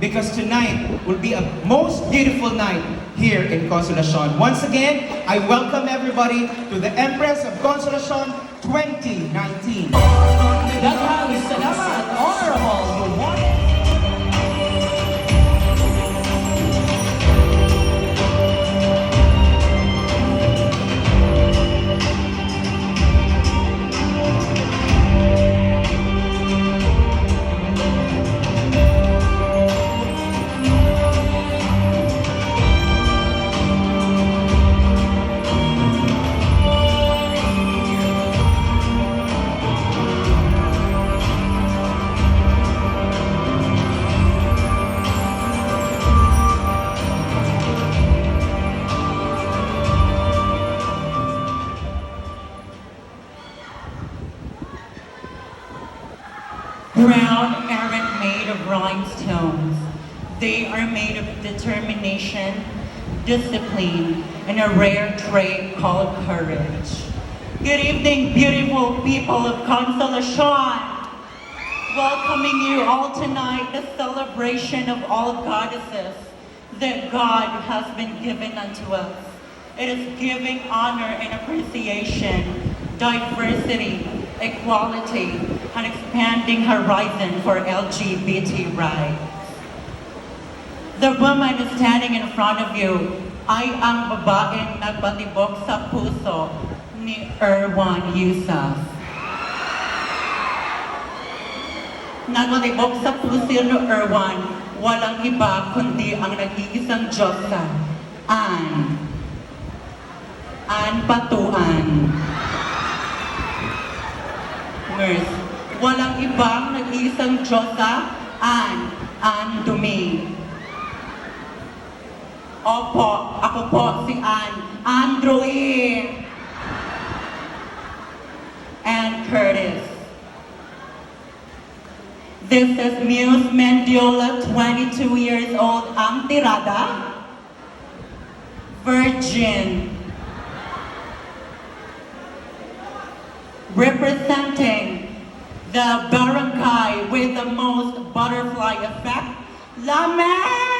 because tonight will be a most beautiful night here in Consolacion. Once again, I welcome everybody to the Empress of Consolacion 2019. Daghang salamat, Honorable Luwan. Brown aren't made of rhinestones. They are made of determination, discipline, and a rare trait called courage. Good evening, beautiful people of Consolacion. Welcoming you all tonight, the celebration of all goddesses that God has been given unto us. It is giving honor and appreciation, diversity, equality, and expanding horizon for LGBT rights. The woman standing in front of you ay ang babaeng nagbatibok sa puso ni Erwan Yusuf. Nagbatibok sa puso ni Erwan, walang iba kundi ang nag-iisang Diyosa, Anne Patuan. Walang ibang nag-iisang Diyosa, Anne Dumi. Opo, ako po si Andrew and Curtis. This is Muse Mendiola, 22 years old, ang tirada, virgin. Representing the barangay with the most butterfly effect, Lamek!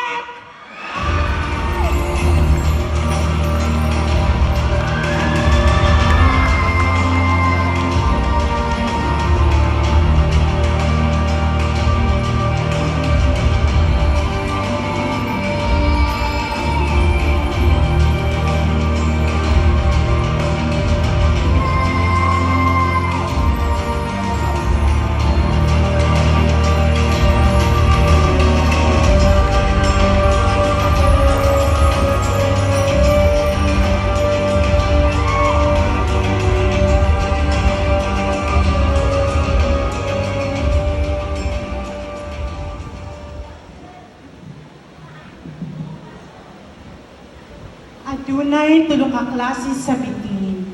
Adunay tulong ka klase sa bitin,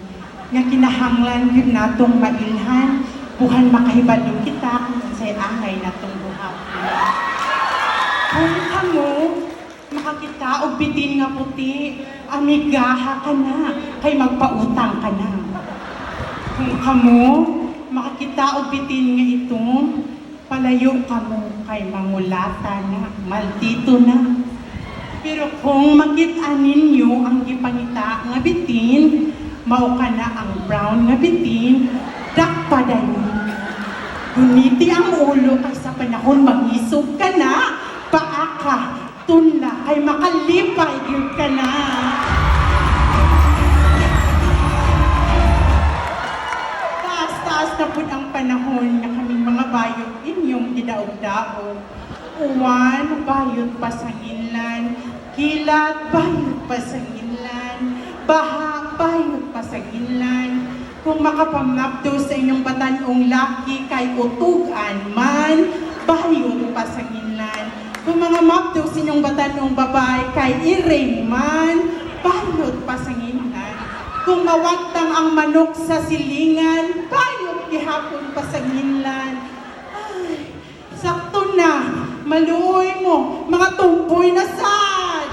nga kinahanglan yun natong mailhan, buhan makahibalo kita kung say angay natong buhapon. Kung kamo, makakita og bitin nga puti, amigaha ka na, kay magpautang ka na. Kung kamo, makakita og bitin nga itong, palayo kamo kay mangulata na, maldito na. Pero kung makita ninyo ang ipangita nga bitin, mao ka na ang brown nga bitin, dakpaday mo. Guniti ang ulo kay sa panahon mag-isog ka na, paa ka, tunla, kay makalipay yun ka na. Taas-taas na po ang panahon na kaming mga bayot inyong gidaog-daog. Uwan, bayot pa sa inlan, kilat, bayot pa sa inlan, baha, bayot pa sa inlan. Kung makapamnapto sa inyong batanong laki kay utugan man, bayot pa sa inlan. Kung mga mapto sa inyong batanong babae kay iring man, bayot pa sa inlan. Kung mawagtang ang manok sa silingan, bayot gihapon pa sa inlan. Ay, sakto na. Maluoy mo, mga tumpoy na sad!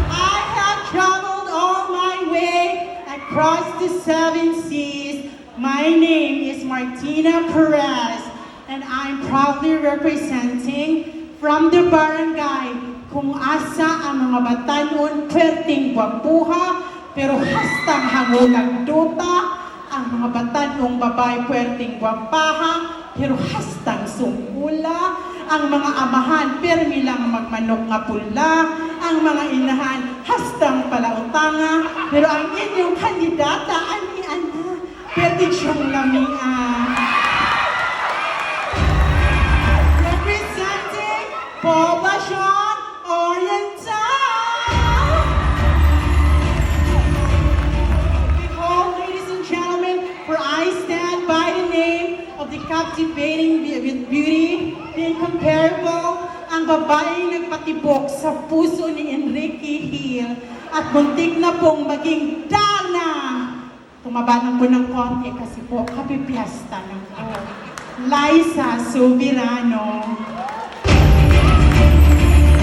I have traveled all my way across the 7 seas. My name is Martina Perez. and I'm proudly representing from the barangay kung asa ang mga batanon perting gwapuha pero hastang hangulag duta, ang mga batanong babae puwerteng gwapaha, pero hastang sungula, ang mga amahan permi lang magmanok nga pula, ang mga inahan hastang palautanga, pero ang inyong kandidata ani ana, pwede siyang lamia. Representing Poblacion Oriental. For I stand by the name of the captivating with beauty, the incomparable, ang babaeng nagpatibok sa puso ni Enrique Hill at muntik na pong maging dana. Tumabanan ko ng konti kasi po kapipiesta na po. Liza Subirano.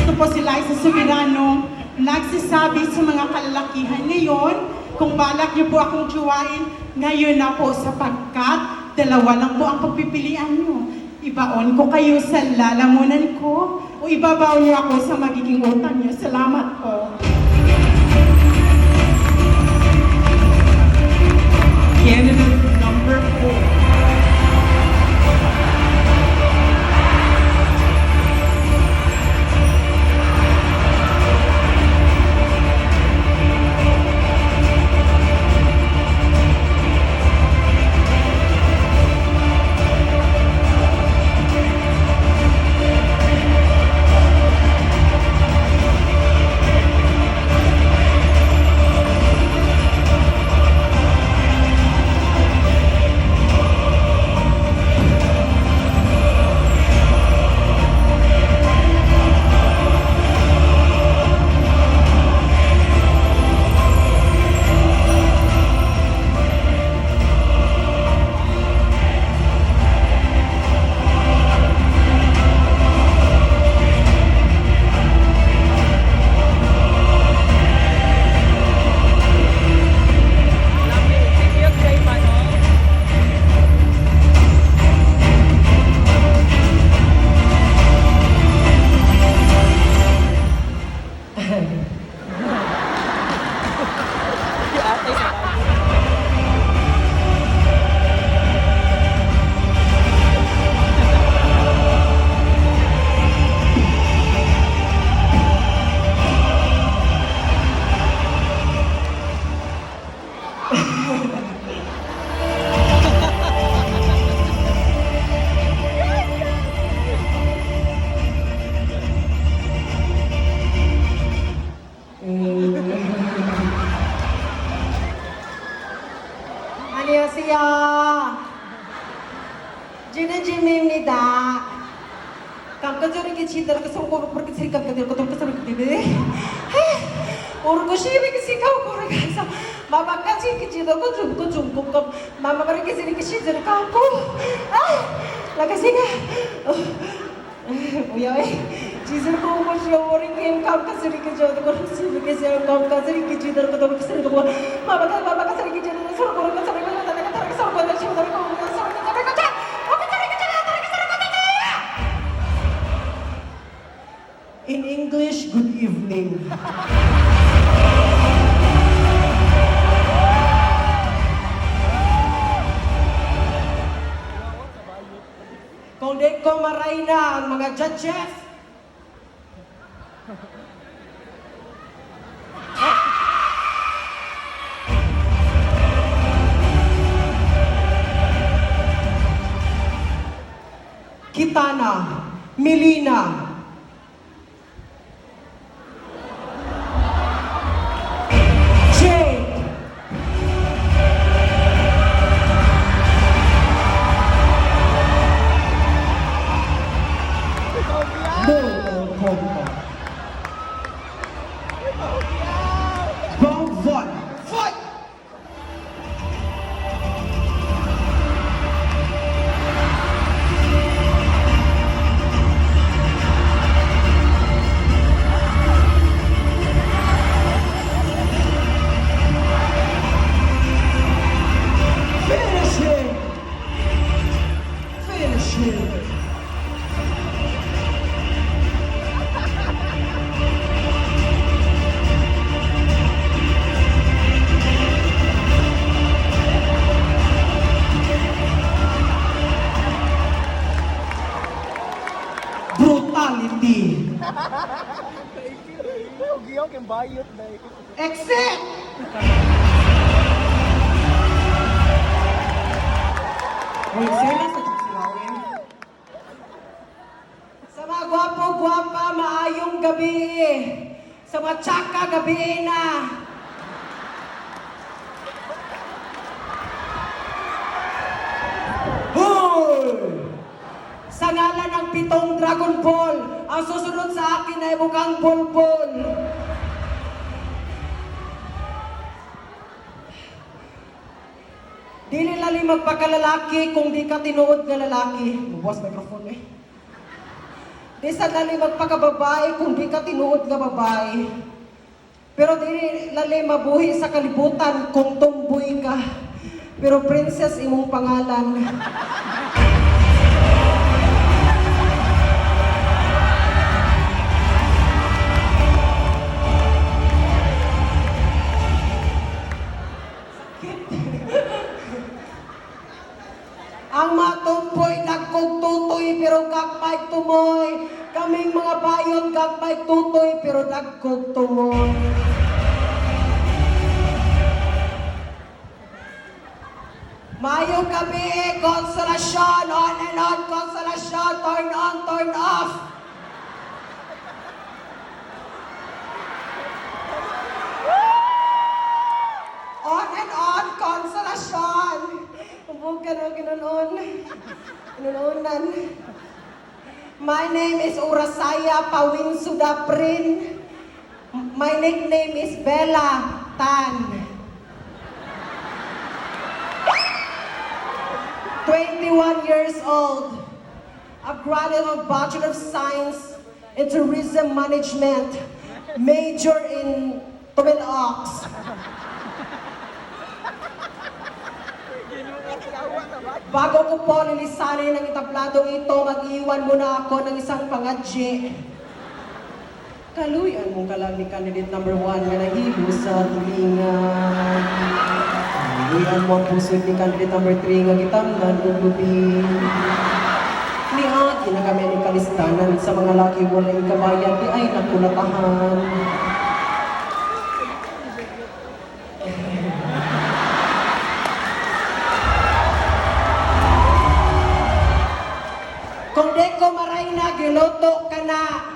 Ito po si Liza Subirano, nagsasabi sa mga kalalakihan ngayon, kung balak niyo po akong juwain, ngayon na po sapagkat dalawa lang po ang pagpipilian niyo. Ibaon ko kayo sa lalamunan ko o ibabaw niyo ako sa magiging utang niyo. Salamat po. Candidate number 4. 안녕하세요. 저는 지미입니다. 깜깜저렇게 지더라고 손고로 그렇게 생각하고 동그랗게 오르고 시비게 생각하고 그래서 마마까지 이렇게 지더고 줍고 마마 그렇게 이렇게 시들고 하고 나가 생각 뭐야 지들고 오시오 오링게 깜깜스 이렇게 저도 그렇게 시비게 생각 깜깜스 이렇게 지더고 동그랗게 마마가 이렇게 지더고 서로 그렇게 서로 In English, good evening. Kung di ko maray na ang mga judges, Kitana, Melina, Jade, Vote. Fight! Exit! Uy, sila sa Chiksilawin. Sa mga gwapo-gwapa, maayong gabi. Sa mga tsaka, gabi na. Hoy! Sa ngalan ng 7 Dragon Ball, ang susunod sa akin ay mukhang bulbul. Dili lali magpakalalaki kung di ka tinuod nga lalaki. Buwas microphone eh. Di sa lali magpakababae kung di ka tinuod nga babae. Pero dili lali mabuhi sa kalibutan kung tumboy ka. Pero princess imong pangalan. Ang matumboy nagkog-tutoy pero gagmay tumoy. Kaming mga bayon gagmay tutoy pero nagkog tumoy. Mayong gabi, Consolacion, on and on, Consolacion, turn on, turn off. On and on, Consolacion. Bukan mo ginunon. Ginunonan. My name is Urasaya Pawin Sudaprin. My nickname is Bella Tan. 21 years old. A graduate of Bachelor of Science in Tourism Management. Major in Twin Oaks. Bago ko po lilisanin ang itabladong ito, mag-iwan muna ako ng isang pangadye. Kaluyan mong kalang ni candidate number 1 nga nahilo sa hilingan. Kaluyan mo ang puso ni candidate number 3 nga gitamnan o lubi. Niagi na kami ni kalistanan sa mga laki walay kabayan di ay nakulatahan. Kung di ko maray na, giloto ka na.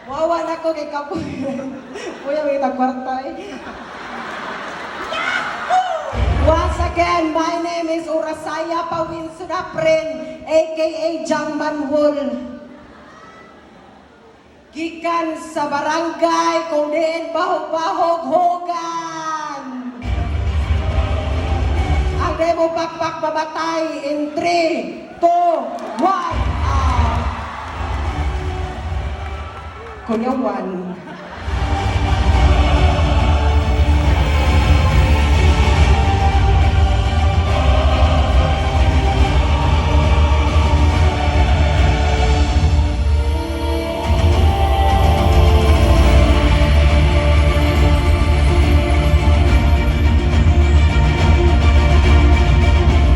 Wawa na ko kay Kapoy. Kuya, may tagkwarta eh. Once again, my name is Urasaya Pawin Sudaprin, aka Jambanwol. Gikan sa barangay, kung diin bahog-bahog, hogan. Ang demo pakpak mabatay in 3, 2, 1, Kuya 1.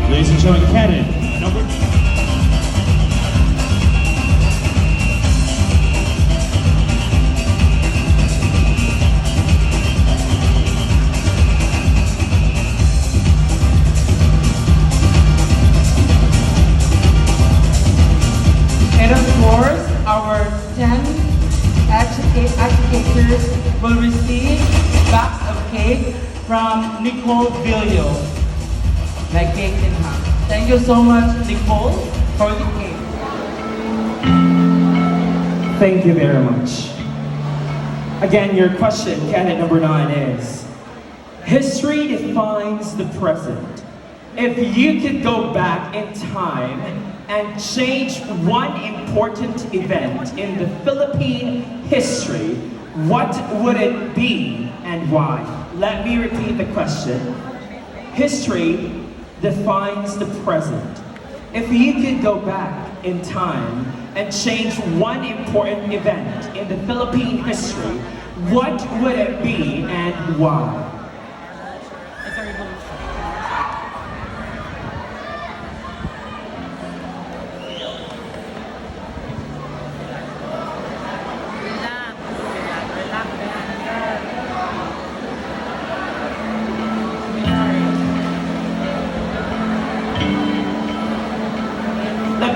Ladies and gentlemen, Cannon, number And of course, our 10 educators will receive bags of cake from Nicole Villo. Like cake in hand. Thank you so much, Nicole, for the cake. Thank you very much. Again, your question, candidate number 9, is: history defines the present. If you could go back in time and change one important event in the Philippine history, what would it be and why? Let me repeat the question. History defines the present. If you could go back in time and change one important event in the Philippine history, what would it be and why?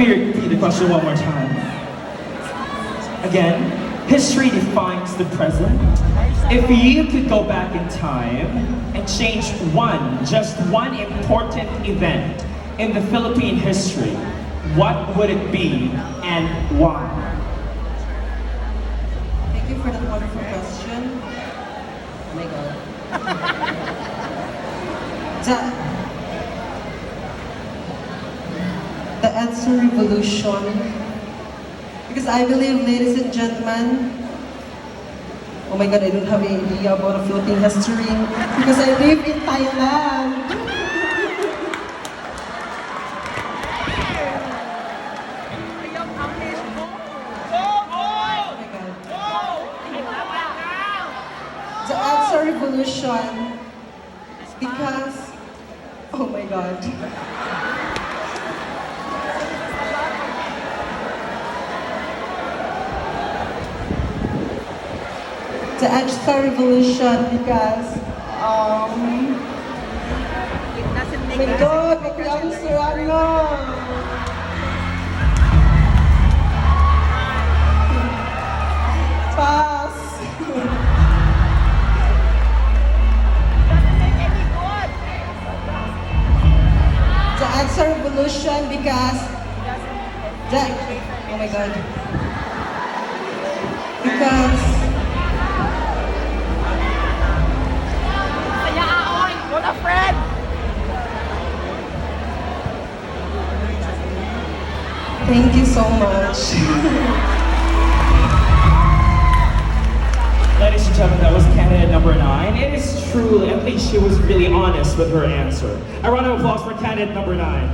me repeat the question one more time. Again, history defines the present. If you could go back in time and change just one important event in the Philippine history, what would it be and why? Thank you for that wonderful question. Oh my God. The answer revolution. Because I believe, ladies and gentlemen, oh my God, I don't have any idea about a Philippine history because I live in Thailand. The answer revolution because, oh my God. The answer revolution because, oh my God, the answer, Pass. The answer revolution because oh my God. Because thank you so much. Ladies and gentlemen, that was candidate number 9. It is truly, I think she was really honest with her answer. A round of applause for candidate number 9.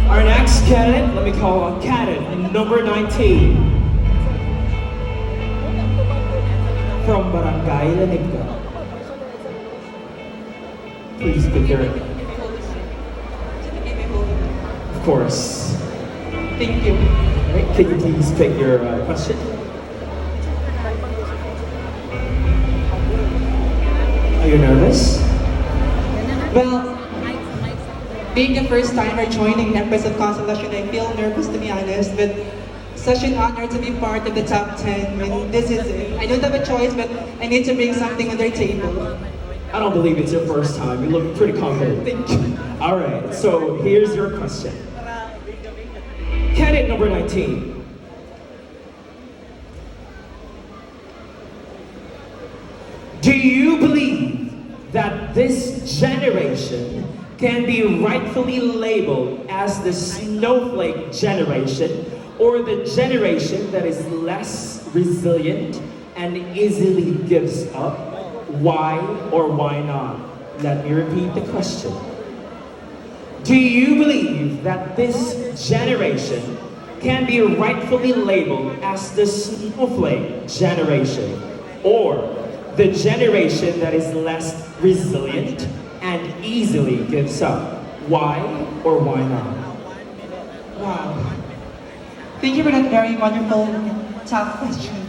Our next candidate, let me call on candidate number 19. From Barangay Lanigga. Please pick your... Of course. Thank you. Alright, can you please pick your question? Are you nervous? Well, being the first timer joining Empress of Consolacion, I feel nervous to be honest, but such an honor to be part of the top 10. And this is it. I don't have a choice, but I need to bring something on their table. I don't believe it's your first time. You look pretty confident. Thank you. Alright, so here's your question. Candidate number 19. Do you believe that this generation can be rightfully labeled as the snowflake generation or the generation that is less resilient and easily gives up? Why or why not? Let me repeat the question. Do you believe that this generation can be rightfully labeled as the snowflake generation or the generation that is less resilient and easily gives up? Why or why not? Wow. Thank you for that very wonderful, tough question.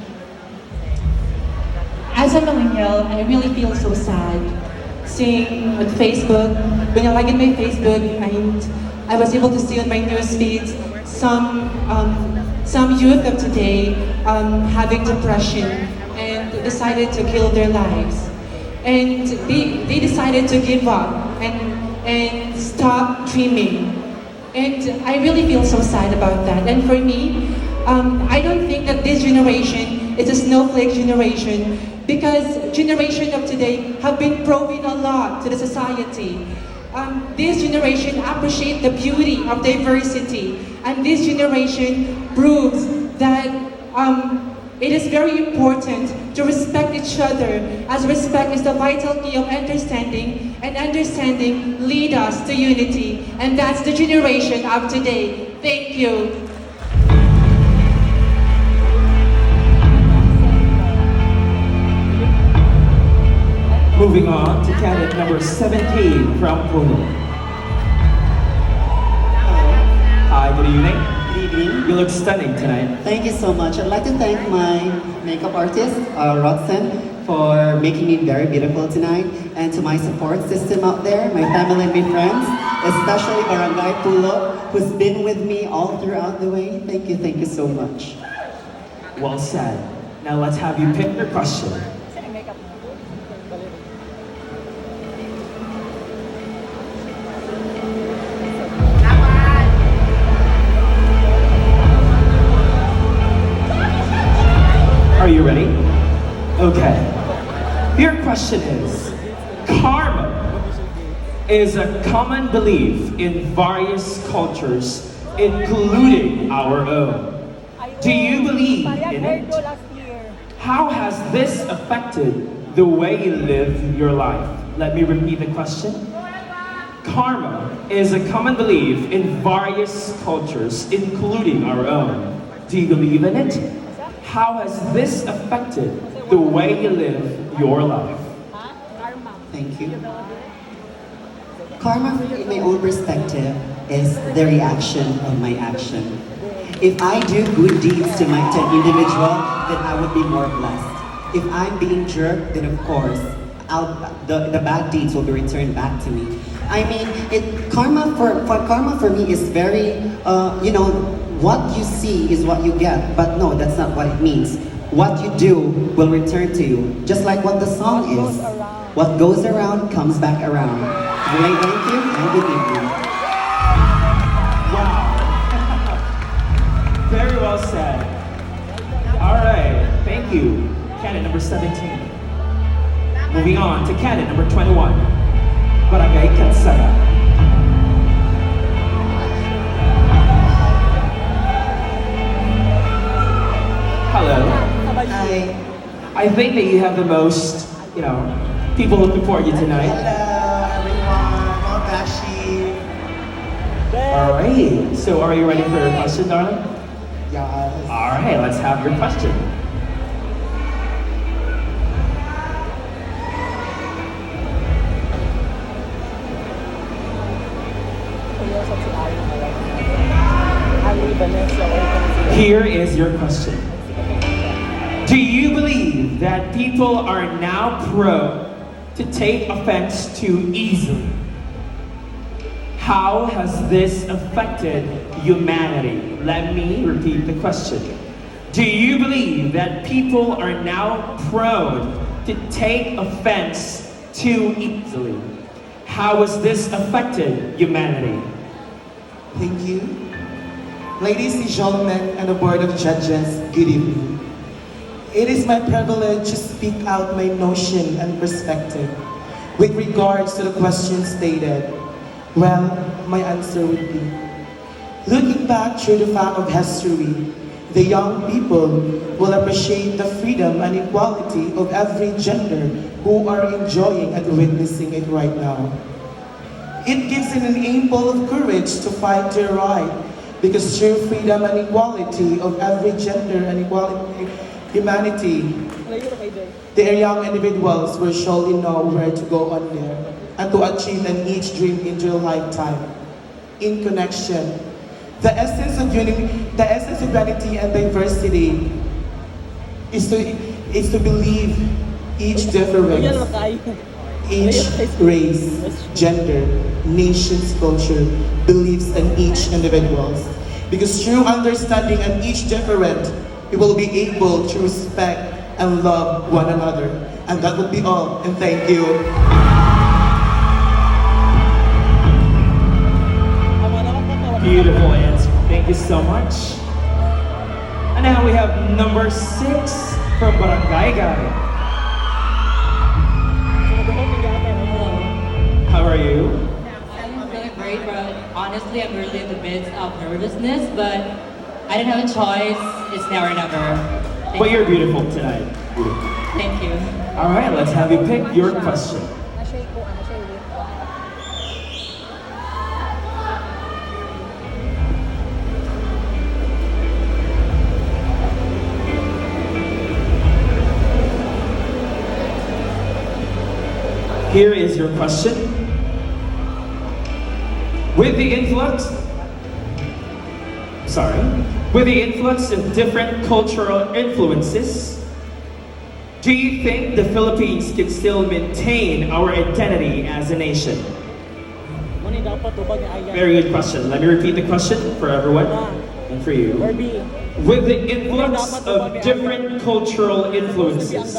As a millennial, I really feel so sad seeing on Facebook, when I log in my Facebook and I was able to see on my news feeds some youth of today having depression and decided to kill their lives. And they decided to give up and stop dreaming. And I really feel so sad about that. And for me, I don't think that this generation is a snowflake generation because generation of today have been proving a lot to the society. This generation appreciate the beauty of diversity, and this generation proves that it is very important to respect each other, as respect is the vital key of understanding, and understanding lead us to unity, and that's the generation of today. Thank you. Moving on to candidate number 17 from Puno. Hi, good evening. Good evening. You look stunning tonight. Thank you so much. I'd like to thank my makeup artist, Roxanne, for making me very beautiful tonight. And to my support system out there, my family and my friends, especially Barangay Pulo, who's been with me all throughout the way. Thank you so much. Well said. Now let's have you pick your question. Are you ready? Okay. Your question is, karma is a common belief in various cultures, including our own. Do you believe in it? How has this affected the way you live your life? Let me repeat the question. Karma is a common belief in various cultures, including our own. Do you believe in it? How has this affected the way you live your life? Thank you. Karma, in my own perspective, is the reaction of my action. If I do good deeds to an individual, then I would be more blessed. If I'm being jerked, then of course, the bad deeds will be returned back to me. I mean, karma for me is very, what you see is what you get. But no, that's not what it means. What you do will return to you, just like what the song is. What goes around comes back around. Thank you, and good evening. Wow. Very well said. All right, thank you. Candidate number 17. Moving on to candidate number 21. Barangay Kansara. Hello. Hi. I think that you have the most, people looking for you tonight. Hello, everyone. Mga Bashi. All right. So are you ready for your question, darling? Yes. All right, let's have your question. Here is your question. Do you believe that people are now prone to take offense too easily? How has this affected humanity? Let me repeat the question. Do you believe that people are now prone to take offense too easily? How has this affected humanity? Thank you. Ladies and gentlemen and the board of judges, good evening. It is my privilege to speak out my notion and perspective with regards to the question stated. Well, my answer would be, looking back through the fact of history, the young people will appreciate the freedom and equality of every gender who are enjoying and witnessing it right now. It gives them an ample of courage to fight their right, because through freedom and equality of every gender and equality humanity, their young individuals will surely know where to go on there and to achieve an each dream in their lifetime. In connection, the essence of unity and diversity is to believe each difference, each race, gender, nation's culture, beliefs, and each individuals. Because through understanding and each different, we will be able to respect and love one another. And that would be all, and thank you. Beautiful answer. Thank you so much. And now we have number 6 from Barangay Gari. How are you? I'm feeling great, but honestly, I'm really in the midst of nervousness, but I didn't have a choice. It's now or never. But you're beautiful tonight. Thank you. All right, let's have you pick your question. Here is your question. With the influx of different cultural influences, do you think the Philippines can still maintain our identity as a nation? Very good question. Let me repeat the question for everyone and for you. With the influx of different cultural influences,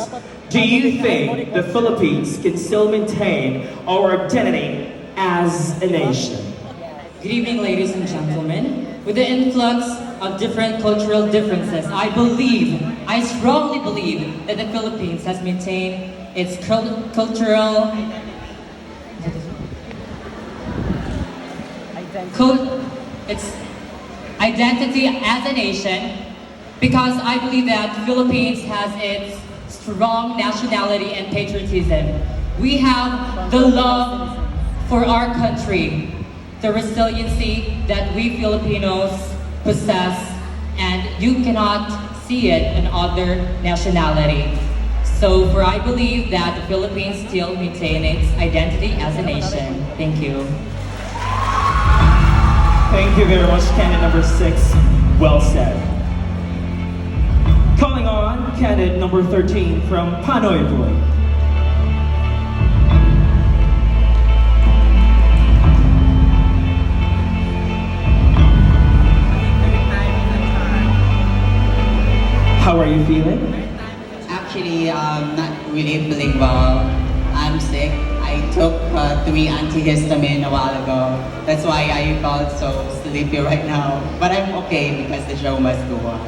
do you think the Philippines can still maintain our identity as a nation? Good evening, ladies and gentlemen. With the influx of different cultural differences, I strongly believe that the Philippines has maintained its cultural its identity as a nation, because I believe that Philippines has its strong nationality and patriotism. We have the love for our country, the resiliency that we Filipinos possess, and you cannot see it in other nationalities. So I believe that the Philippines still maintain its identity as a nation. Thank you. Thank you very much, candidate number 6. Well said. Calling on candidate number 13 from Panoy Boy. How are you feeling? Actually, not really feeling well. I'm sick. I took 3 antihistamine a while ago. That's why I felt so sleepy right now. But I'm okay because the show must go on.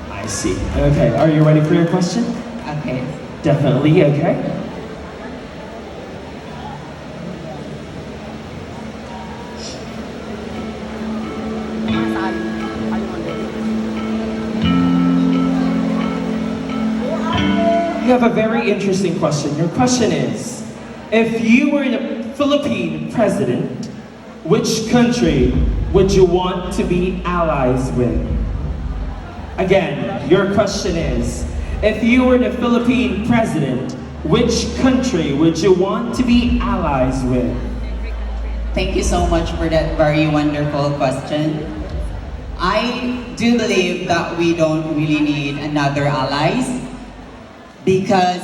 I see. Okay, are you ready for your question? Okay. Definitely, okay. You have a very interesting question. Your question is, if you were the Philippine president, which country would you want to be allies with? Again, your question is, if you were the Philippine president, which country would you want to be allies with? Thank you so much for that very wonderful question. I do believe that we don't really need another allies because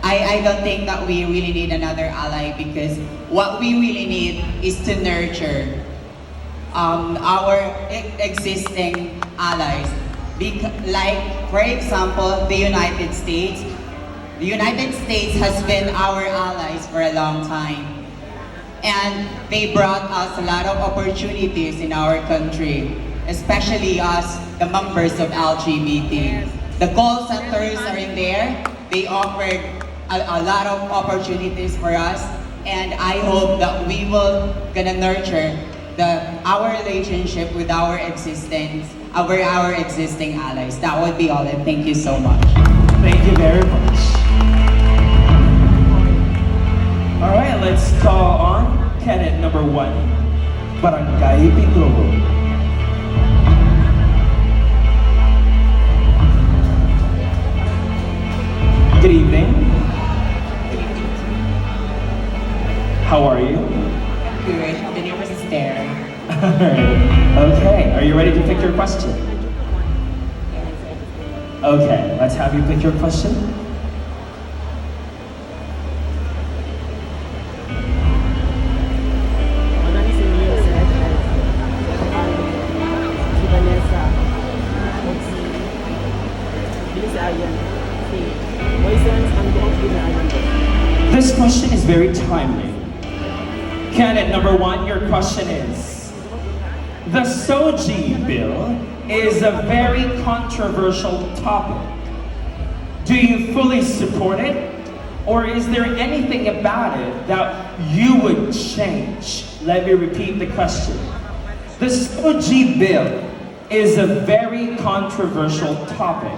I don't think that we really need another ally, because what we really need is to nurture our existing allies. Like, for example, the United States. The United States has been our allies for a long time. And they brought us a lot of opportunities in our country, especially us, the members of LGBT. The call centers are in there. They offered a lot of opportunities for us, and I hope that we will gonna nurture our relationship with our existing allies. That would be all, and thank you so much. Thank you very much. All right, let's call on candidate number 1, Barangay Pindoro. Good evening. How are you? Good. The neighbors is there. Okay, are you ready to pick your question? Okay, let's have you pick your question. This question is very timely. Candidate number 1, your question is, the Soji bill is a very controversial topic. Do you fully support it? Or is there anything about it that you would change? Let me repeat the question. The Soji bill is a very controversial topic.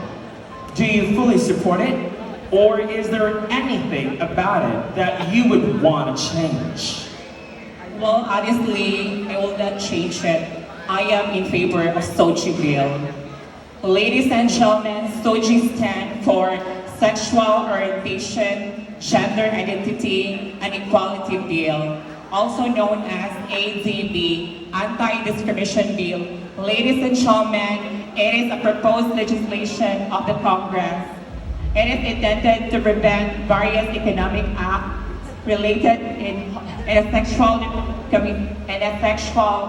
Do you fully support it? Or is there anything about it that you would want to change? Well, honestly, I will not change it. I am in favor of Soji bill. Ladies and gentlemen, Soji stands for Sexual Orientation, Gender Identity, and Equality Bill, also known as ADB, Anti-Discrimination Bill. Ladies and gentlemen, it is a proposed legislation of the Congress. It is intended to prevent various economic acts related in a sexual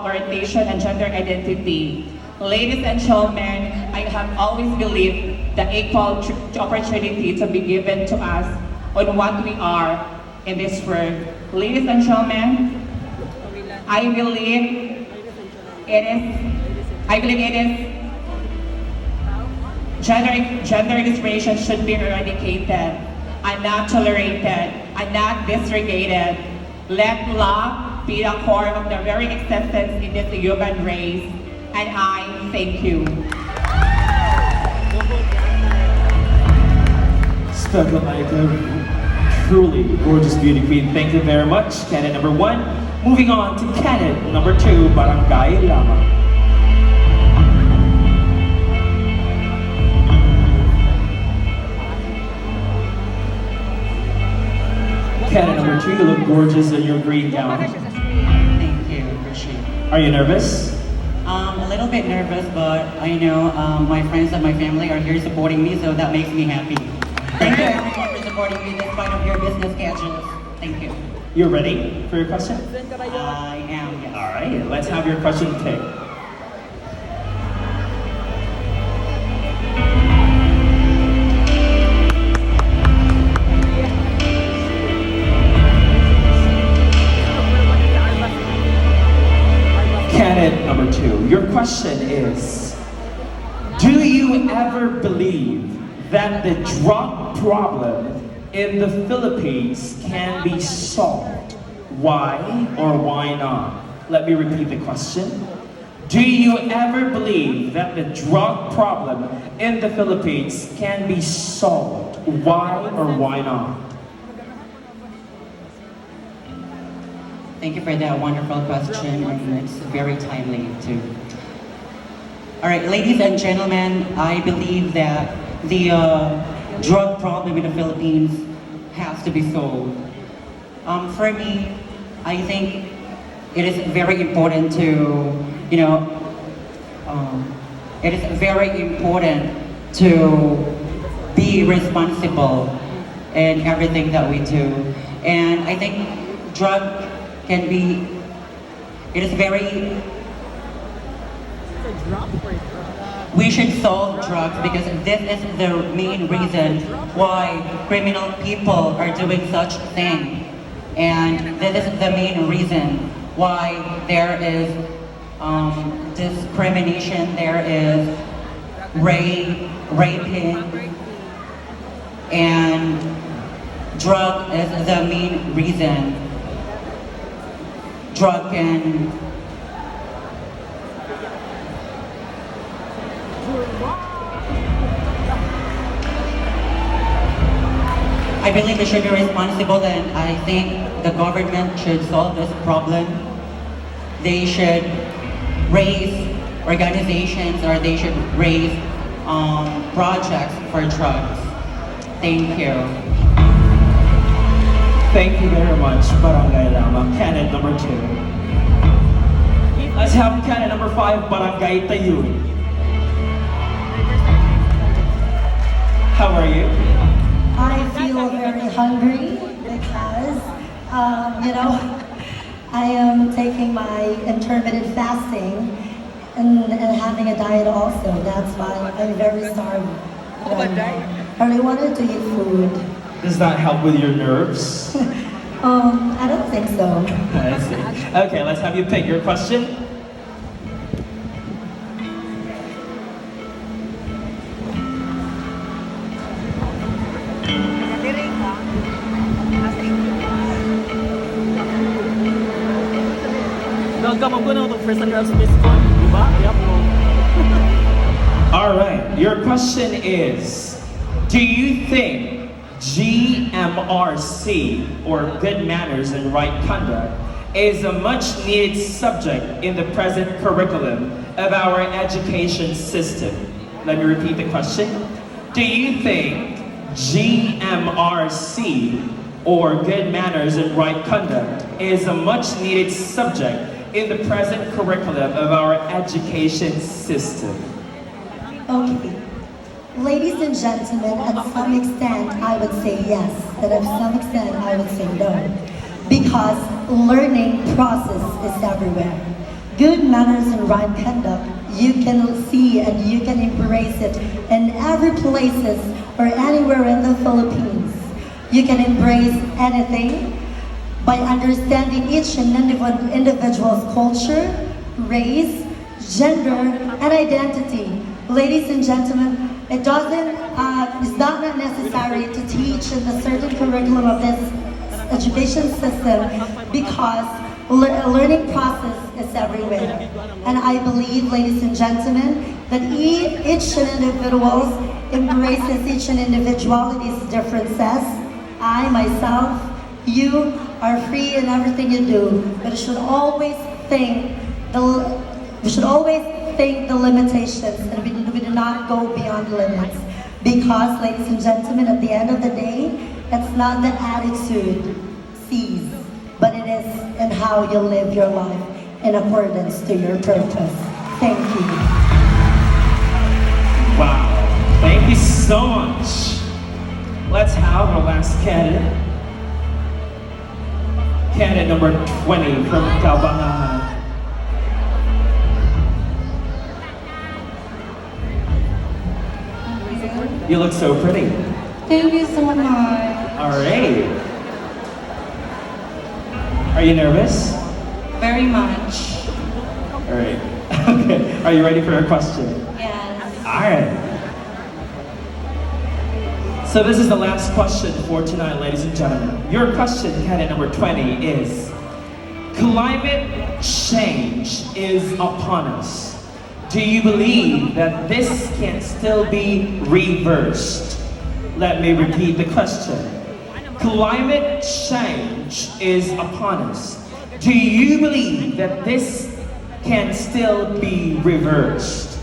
orientation and gender identity. Ladies and gentlemen, I have always believed the equal opportunity to be given to us on what we are in this world. Ladies and gentlemen, I believe it is gender discrimination should be eradicated and not tolerated and not disregarded. Let love be the core of the very existence in this human race. And I thank you. Speculator, truly gorgeous beauty queen. Thank you very much. Candidate number 1. Moving on to candidate number 2, Barangay Lama. Candidate number 2, you look gorgeous in your green gown. Thank you, appreciate it. Are you nervous? A little bit nervous, but I know my friends and my family are here supporting me, so that makes me happy. Thank you everyone for supporting me despite of your business schedules. Thank you. You're ready for your question? I am, yes. All right, let's have your question picked. Candidate number 2, your question is, do you ever believe that the drug problem in the Philippines can be solved? Why or why not? Let me repeat the question. Do you ever believe that the drug problem in the Philippines can be solved? Why or why not? Thank you for that wonderful question, and it's very timely too. All right, ladies and gentlemen, I believe that the drug problem in the Philippines has to be solved. For me, I think it is very important to, it is very important to be responsible in everything that we do. And I think drug can be, it is very, we should solve drugs because this is the main reason why criminal people are doing such thing. And this is the main reason why there is discrimination, there is raping, and drug is the main reason. Drug can I believe we should be responsible, and I think the government should solve this problem. They should raise organizations, or they should raise projects for drugs. Thank you. Thank you very much, Barangay Lama. Candidate number 2. Let's have candidate number 5, Barangay Tayun. How are you? I feel very hungry because, I am taking my intermittent fasting and having a diet also. That's why I'm very starving. I really wanted to eat food. Does that help with your nerves? I don't think so. I see. Okay, let's have you pick your question. All right, your question is, do you think GMRC, or good manners and right conduct, is a much needed subject in the present curriculum of our education system? Let me repeat the question. Do you think GMRC, or good manners and right conduct, is a much needed subject in the present curriculum of our education system? Okay. ladies and gentlemen, at some extent, I would say yes. And at some extent, I would say no. Because learning process is everywhere. Good manners and right conduct, you can see and you can embrace it in every places or anywhere in the Philippines. You can embrace anything by understanding each and individual's culture, race, gender, and identity. Ladies and gentlemen, it's not necessary to teach in a certain curriculum of this education system because a learning process is everywhere. And I believe, ladies and gentlemen, that each individual embraces each and individuality's differences. I, myself, you are free in everything you do, but you should always think the limitations, and we do not go beyond limits. Because, ladies and gentlemen, at the end of the day, it's not the attitude sees, but it is in how you live your life in accordance to your purpose. Thank you. Wow, thank you so much. Let's have our last candidate. Candidate number 20 from Cabangan. You look so pretty. Thank you so much. All right. Are you nervous? Very much. All right. Okay. Are you ready for a question? Yes. All right. So this is the last question for tonight, ladies and gentlemen. Your question, candidate number 20, is: climate change is upon us. Do you believe that this can still be reversed? Let me repeat the question. Climate change is upon us. Do you believe that this can still be reversed?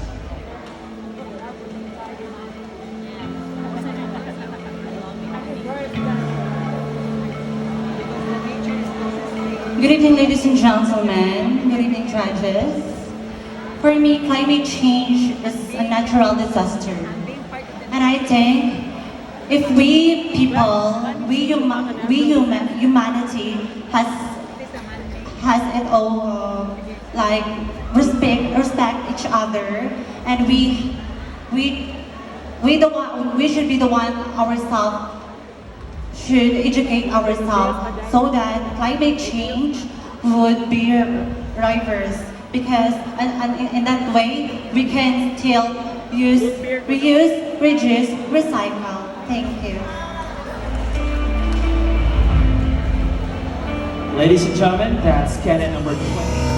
Good evening, ladies and gentlemen. Good evening, judges. For me, climate change is a natural disaster. And I think if we people, humanity has it all like respect each other, and we should be the one ourselves should educate ourselves so that climate change would be reversed, because in that way we can still reuse, reduce, recycle. Thank you. Ladies and gentlemen, that's candidate number 20.